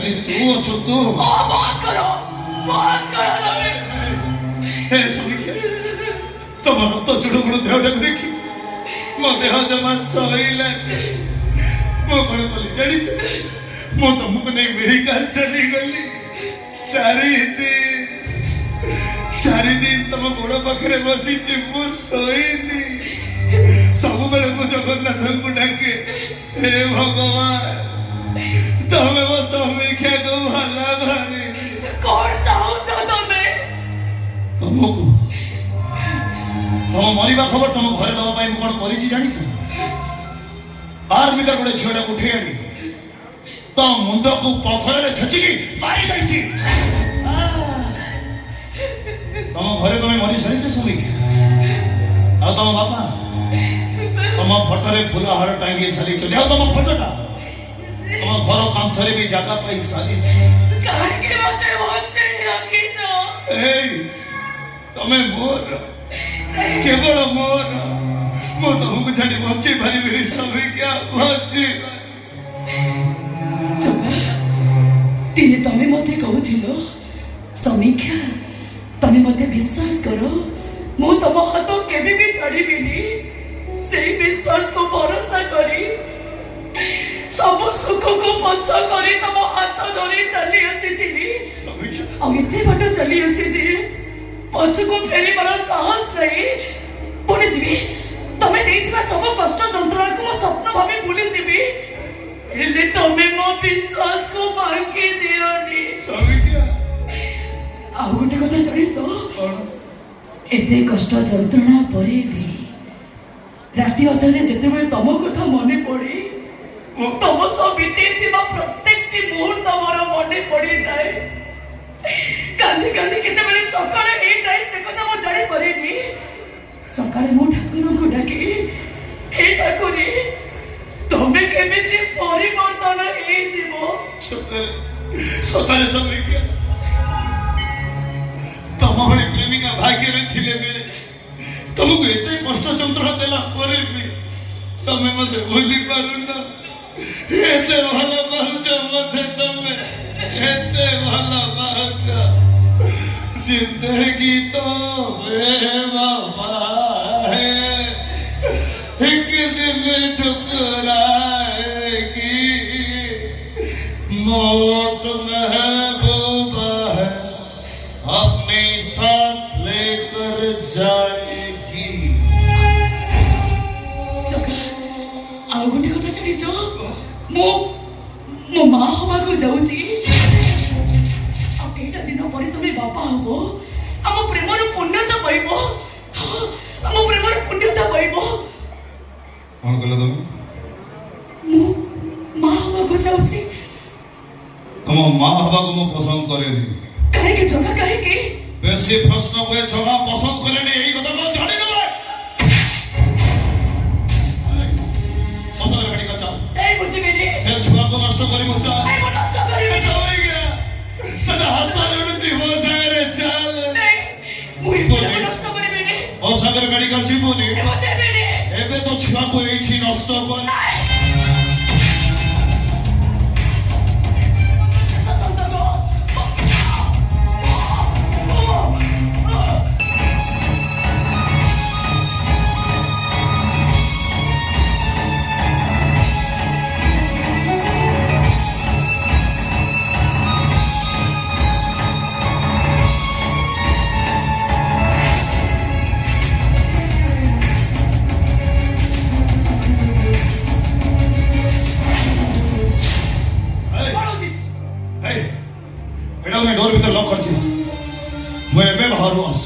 खाली तू अच्छो तू बहुत करो हे समीक्षा तुम्हारा तो जुड़ो गुड़ो देह जग देखी मो देह जमा चलैला मो कोन बोली जानी मो तुमको नहीं मेडिकल चली गली चारि दिन तुम गोड़ पाखे बसी मु शोनी सब बेले मु जगन्नाथ को डाके हे भगवान तमें मो समीक्षा को भला भारी कौन चाहूଛ ତମେ तुमको तुम मरवा खबर तुम घर दवा कौन कर जानी आर भर गोटे झीटा उठे आनी तो मुंड को पथर छचिकी मारी जाइए तुम घरे तुम मरी सारी समीक्षा आ तुम बापा तुम फटोरे फूल हार टांगी सारी चली आ तुम फटोटा तुम घर कांथरे भी जगह पाई सारी तमें मोर केवल मोर मो तुमको जानी बच्चे भारी मेरी समीक्षा बच्चे दिने तमे मते कहूथिलो समीक्षा तमे मते विश्वास करो मु तम हाथ केबे भी छाड़ीबिनी से विश्वास को भरोसा करी सब सुख को पछ करी तम हाथ धरी चली आसीथिली आ एते बट चली आसी जे पछ को फेरी बड़ा साहस नहीं पुणे जीवी तमे देथिबा सब कष्ट जंत्रणा को स्वप्न भाबी भूली जीवी हेले तमे मो विश्वास को भांगी दियोनी समीक्षा आ गोटे कथा जानिछो एते कष्ट जंत्रणा परे भी राति अधरे जेतेबेले तम कथा मने पड़ी तम सब बीतेथिबा प्रत्येक मुहूर्त मोर मने पड़ी जाए कांदी कांदी केतेबेले सकाळे हे जाए से कथा मो जानि परिनी सकाळे मो ठाकुर को डाकी हे ठाकुरी तमे केमिति परिवर्तन हे जीवो सतारे समीक्षा तुम भली प्रेमिका भाग्य थे बेले तुमको एत कष्ट जंत्रणा देला भी तमें मत भूली पारुन एत भल पाच मत तमें एत भल पाच जिंदगी तो बाबा है एक दिन ठुकराएगी मौत महबूबा है अपने साथ लेकर जाएगी आ गोटे कथा जानिछो मो माँ हवा को जाउची आ केटा दिन पर तुमे बापा हबो हम प्रेमर पुण्यता पाइबो हम प्रेमर पुण्यता पाइबो कौन कहला तुम मो माँ हवा को जाउची तुम माँ हवा को मो पसंद करेनी काहे के जगह काहे के बेसी प्रश्न को जगह पसंद करेनी यही कथा को जानि न पसंद गाड़ी का चाल ए बुझी मेरी से छुआ को नष्ट करी मुचा ए वो नष्ट करी ए तो हो गया तदा हाथ में उड़ती हो सागरे चाल नहीं मुई बोले नष्ट करी मेरी ओ सागर मेडिकल जीवनी ए बुझी मेरी एबे तो छुआ को एठी नष्ट कर डोर भीतर लॉक कर दिया मैं बाहर आस